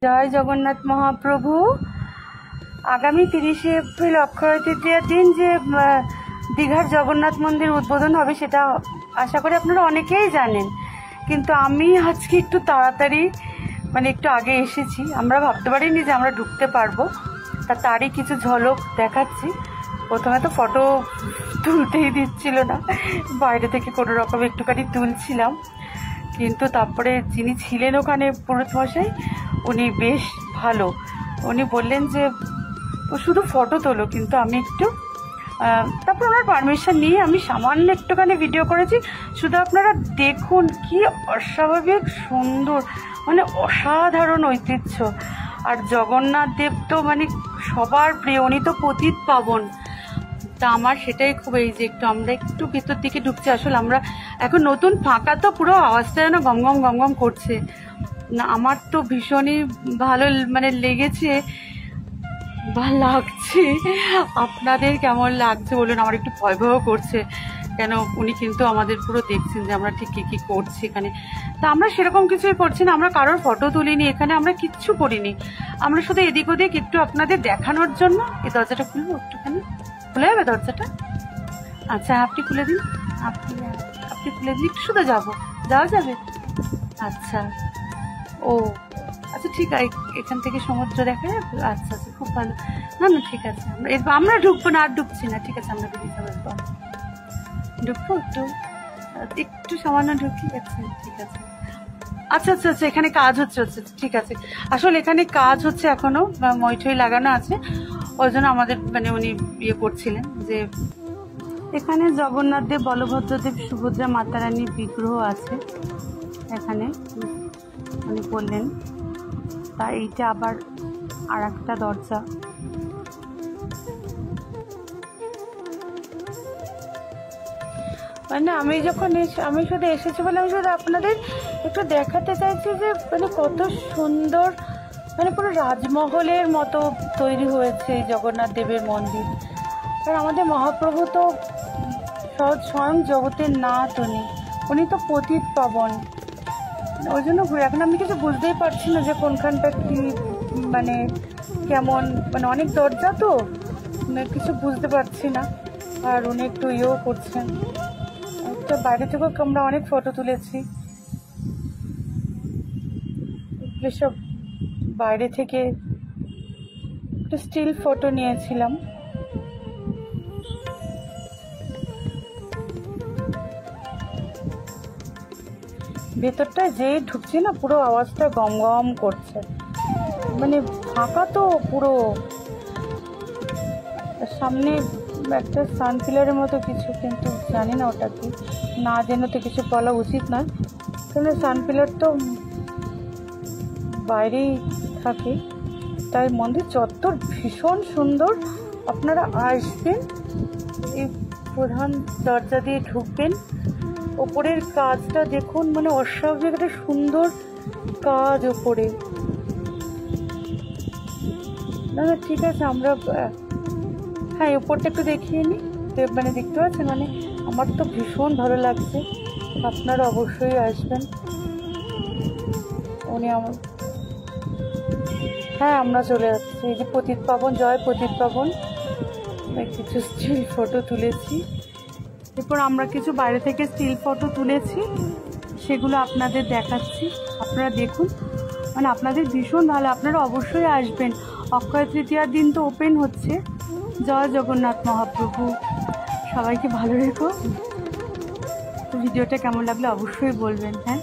জয় জগন্নাথ মহাপ্রভু। আগামী 30শে এপ্রিল অক্ষয় তৃতীয়ার দিন যে দীঘার জগন্নাথ মন্দির উদ্বোধন হবে সেটা আশা করি আপনারা অনেকেই জানেন, কিন্তু আমি আজকে একটু তাড়াতাড়ি একটু আগে এসেছি। আমরা ভাবতে পারিনি যে আমরা ঢুকতে পারবো, তারই কিছু ঝলক দেখাচ্ছি। প্রথমে তো ফটো তুলতেই দিচ্ছিল না, বাইরে থেকে কোনো রকম একটুখানি তুলছিলাম, কিন্তু তারপরে যিনি ছিলেন ওখানে পুরোহিত মশাই, উনি বেশ ভালো। উনি বললেন যে শুধু ফটো তোলো, কিন্তু আমি একটু তারপর ওনার পারমিশন নিয়ে আমি সামান্য একটুখানি ভিডিও করেছি। শুধু আপনারা দেখুন কি অস্বাভাবিক সুন্দর, অসাধারণ ঐতিহ্য। আর জগন্নাথ দেব তো সবার প্রিয়, উনি তো পতিত পাবন। তা আমার সেটাই খুব, এই যে আমরা একটু ভেতর দিকে ঢুকছি। আসলে আমরা এখন নতুন ফাঁকা, তো পুরো আওয়াজটা যেন গমগম গমগম করছে না। আমার তো ভীষণই ভালো লেগেছে বা লাগছে। আপনাদের কেমন লাগছে বলুন। আমার একটু ভয় ভয়ও করছে, কেন উনি কিন্তু আমাদের পুরো দেখছেন যে আমরা ঠিক কী করছি এখানে। তা আমরা সেরকম কিছুই করছি না, আমরা কারোর ফটো তুলিনি এখানে, আমরা কিচ্ছু করিনি। আমরা শুধু এদিক ওদিক একটু আপনাদের দেখানোর জন্য। এই দরজাটা খুলবো একটুখানি, খুলে যাবে দরজাটা? আচ্ছা আপনি খুলে দিন, আপনি খুলে দিন, একটু শুধু যাওয়া যাবে? আচ্ছা, ও আচ্ছা ঠিক আছে, এখান থেকে সমুদ্র দেখা যাবে? আচ্ছা আচ্ছা, খুব ভালো। না না ঠিক আছে, আমরা ঢুকবো না, আর ঢুকছি না, ঠিক আছে আমরা বেরিয়ে যাবো। ঢুকবো একটু সামান্য ঢুকি। আচ্ছা ঠিক আছে, আচ্ছা আচ্ছা আচ্ছা, এখানে কাজ হচ্ছে, ঠিক আছে। আসলে এখানে কাজ হচ্ছে এখনো, মইঠই লাগানো আছে, ওই জন্য আমাদের উনি ইয়ে করছিলেন যে এখানে জগন্নাথ দেব, বলভদ্রদেব, সুভদ্রা, মাতারানীর বিগ্রহ আছে এখানে, উনি বললেন। তা এইটা আবার আর একটা দরজা। আমি শুধু এসেছি বলে আমি শুধু আপনাদের একটু দেখাতে চাইছি যে কত সুন্দর, পুরো রাজমহলের মতো তৈরি হয়েছে এই জগন্নাথ দেবের মন্দির। আর আমাদের মহাপ্রভু তো স্বয়ং জগতের নাথ, উনি তো পতিত পাবন। ওই জন্য এখন আমি কিছু বুঝতেই পারছি না যে কোনখানটা কি কেমন, অনেক দরজা তো কিছু বুঝতে পারছি না। আর উনি একটু ইয়েও করছেন। একটা বাইরে থেকেও আমরা অনেক ফটো তুলেছি, এসব বাইরে থেকে একটু স্টিল ফটো নিয়েছিলাম। ভেতরটায় যেই ঢুকছি না, পুরো আওয়াজটা গম গম করছে, ফাঁকা তো পুরো। সামনে একটা সান পিলারের মতো কিছু, কিন্তু জানি না ওটা কি, না জেনে তো কিছু বলা উচিত নয়, কারণ সান পিলার তো বাইরেই থাকে। তাই মন্দির চত্বর ভীষণ সুন্দর। আপনারা আসবেন, এই প্রধান দরজা দিয়ে ঢুকবেন, ওপরের কাজটা দেখুন, অস্বাভাবিক একটা সুন্দর কাজ ওপরে। না না ঠিক আছে, আমরা হ্যাঁ উপরটা একটু দেখিয়ে নিই। দেখতে পাচ্ছেন, আমার তো ভীষণ ভালো লাগছে। আপনারা অবশ্যই আসবেন। উনি হ্যাঁ আমরা চলে যাচ্ছি। এই যে পতিত পাবন, জয় পতিত পাবন, কিছু স্টিল ফটো তুলেছি। এরপর আমরা কিছু বাইরে থেকে স্টিল ফটো তুলেছি, সেগুলো আপনাদের দেখাচ্ছি। আপনারা দেখুন, আপনাদের ভীষণ ভালো, আপনারা অবশ্যই আসবেন। অক্ষয় তৃতীয়ার দিন তো ওপেন হচ্ছে। জয় জগন্নাথ মহাপ্রভু। সবাইকে ভালো রেখো। ভিডিওটা কেমন লাগলো অবশ্যই বলবেন। হ্যাঁ।